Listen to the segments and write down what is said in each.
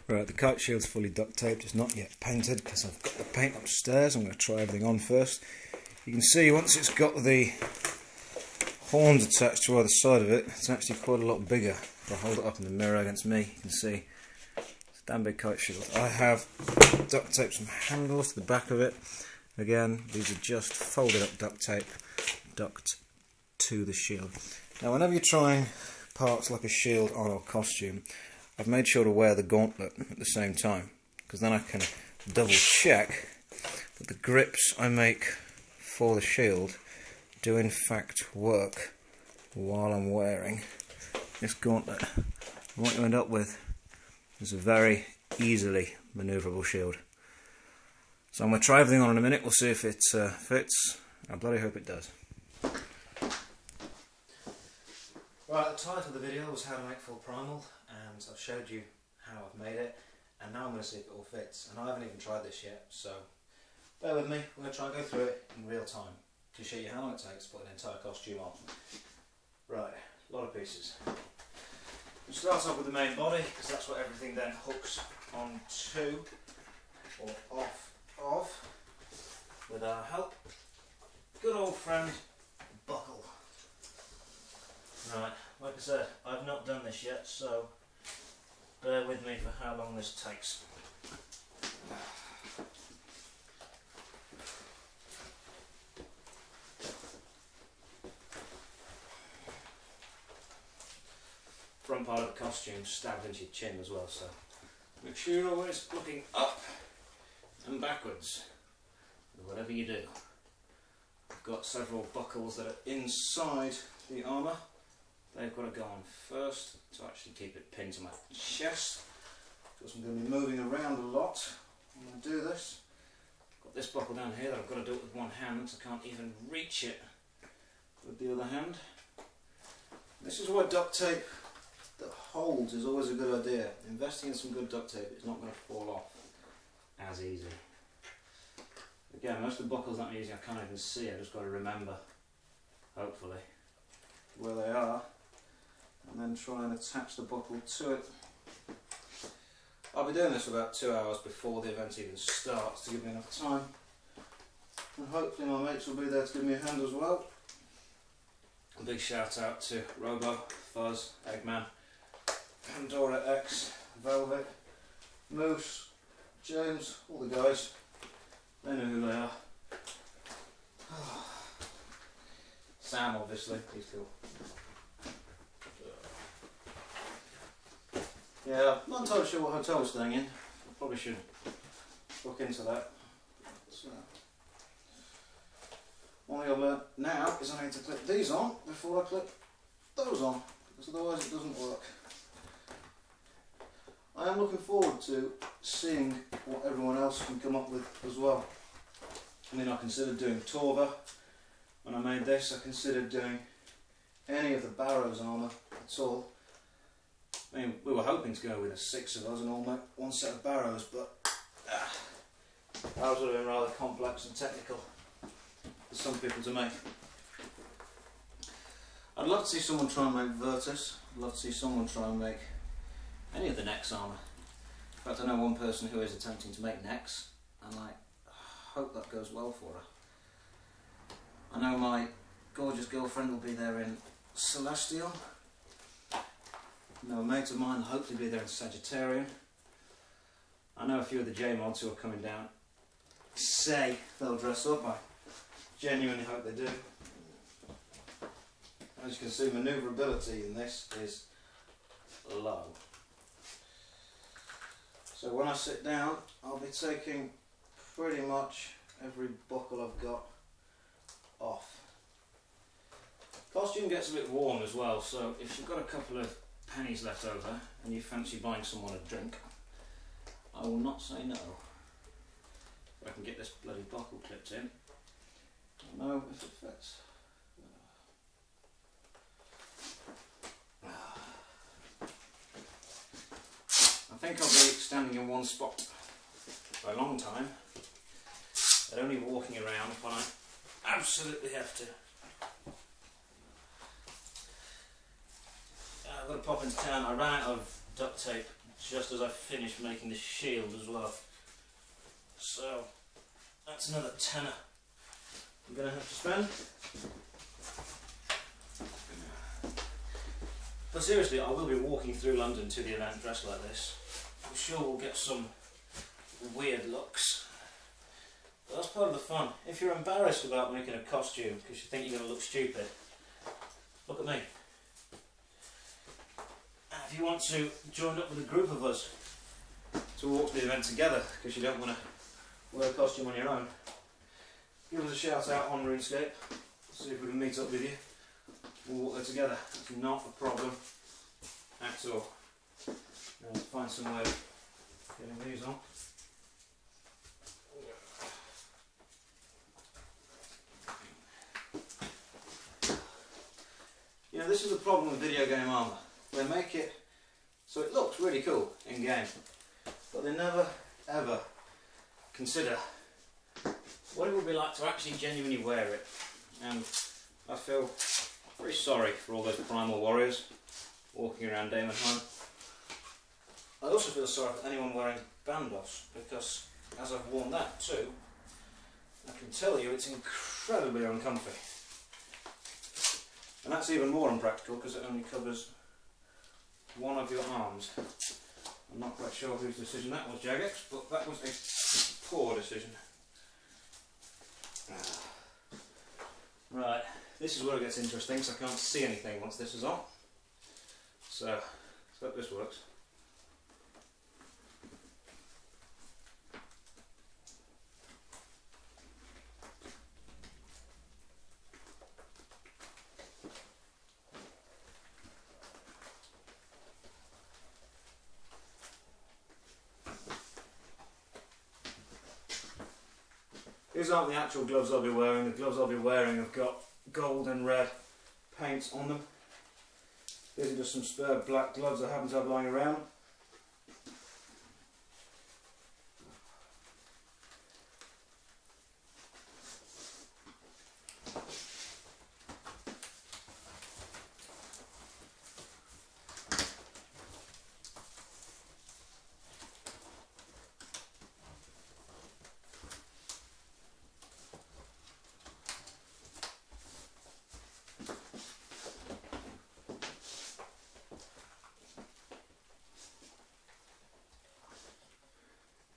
Right, the kite shield's fully duct taped. It's not yet painted because I've got the paint upstairs. I'm going to try everything on first. You can see once it's got the horns attached to either side of it, it's actually quite a lot bigger. If I hold it up in the mirror against me, you can see it's a damn big kite shield. I have duct taped some handles to the back of it. Again, these are just folded up duct tape, duct to the shield. Now, whenever you're trying parts like a shield on a costume, I've made sure to wear the gauntlet at the same time, because then I can double check that the grips I make for the shield do in fact work while I'm wearing this gauntlet. And what you end up with is a very easily manoeuvrable shield. So I'm going to try everything on in a minute. We'll see if it fits. I bloody hope it does. Right, the title of the video was how to make full Primal, and I've showed you how I've made it, and now I'm going to see if it all fits. And I haven't even tried this yet, so bear with me. We're going to try and go through it in real time to show you how long it takes to put an entire costume on. Right, a lot of pieces. We'll start off with the main body, because that's what everything then hooks onto or off of, with our help. Good old friend, buckle. Right, like I said, I've not done this yet, so bear with me for how long this takes. Front part of the costume stabbed into your chin as well, so make sure you're always looking up and backwards with whatever you do. I've got several buckles that are inside the armour. They've got to go on first to actually keep it pinned to my chest, because I'm going to be moving around a lot when I do this. I've got this buckle down here that I've got to do it with one hand, so I can't even reach it with the other hand. This is why duct tape that holds is always a good idea. Investing in some good duct tape, it's not going to fall off as easy. Again, most of the buckles that I'm using I can't even see. I've just got to remember, hopefully, where they are, and then try and attach the buckle to it. I'll be doing this for about 2 hours before the event even starts to give me enough time, and hopefully my mates will be there to give me a hand as well. A big shout out to Robo, Fuzz, Eggman, Pandora X, Velvet, Moose, James, all the guys. They know who they are. Sam, obviously, he's cool. Yeah, I'm not entirely sure what hotel we're staying in. I probably should look into that. So, one thing I've learnt now is I need to clip these on before I clip those on, because otherwise it doesn't work. I am looking forward to seeing what everyone else can come up with as well. I mean, I considered doing Torva when I made this. I considered doing any of the Barrow's armour at all. I mean, we were hoping to go with a 6 of us and all make one set of Barrows, but ours would have been rather complex and technical for some people to make. I'd love to see someone try and make Virtus. I'd love to see someone try and make any of the Nex armour. In fact, I know one person who is attempting to make Nex, and I hope that goes well for her. I know my gorgeous girlfriend will be there in Celestial. I know a mate of mine will hopefully be there in Sagittarian. I know a few of the J-mods who are coming down say they'll dress up. I genuinely hope they do. As you can see, manoeuvrability in this is low. So when I sit down, I'll be taking pretty much every buckle I've got off. Costume gets a bit warm as well, so if you've got a couple of pennies left over and you fancy buying someone a drink, I will not say no. If I can get this bloody buckle clipped in, I'll know if it fits. I think I'll be standing in one spot for a long time, and only walking around when I absolutely have to. I've got to pop into town. I ran out of duct tape just as I finished making the shield as well. So that's another tenner I'm going to have to spend. But seriously, I will be walking through London to the event dressed like this. I'm sure we'll get some weird looks. But that's part of the fun. If you're embarrassed about making a costume because you think you're going to look stupid, look at me. And if you want to join up with a group of us to walk to the event together because you don't want to wear a costume on your own, give us a shout out on RuneScape. See if we can meet up with you. We'll walk there together. It's not a problem at all. Now let's find some way of getting these on. You know, this is the problem with video game armour. They make it so it looks really cool in game, but they never ever consider what it would be like to actually genuinely wear it. And I feel very sorry for all those Primal warriors walking around Damonheim. I also feel sorry for anyone wearing bandos, because as I've worn that too, I can tell you it's incredibly uncomfy. And that's even more unpractical because it only covers one of your arms. I'm not quite sure whose decision that was, Jagex, but that was a poor decision. Right, this is where it gets interesting, so I can't see anything once this is on. So, let's hope this works. These aren't the actual gloves I'll be wearing. The gloves I'll be wearing have got gold and red paint on them. These are just some spare black gloves I happen to have lying around.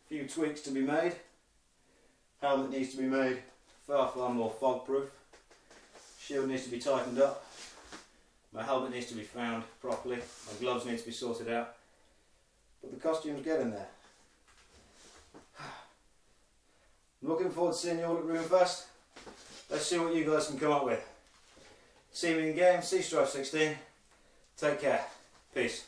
Few tweaks to be made. Helmet needs to be made far more fog proof. Shield needs to be tightened up. My helmet needs to be found properly. My gloves need to be sorted out. But the costume's getting there. I'm looking forward to seeing you all at Runefest. Let's see what you guys can come up with. See me in game, C Strife 16. Take care. Peace.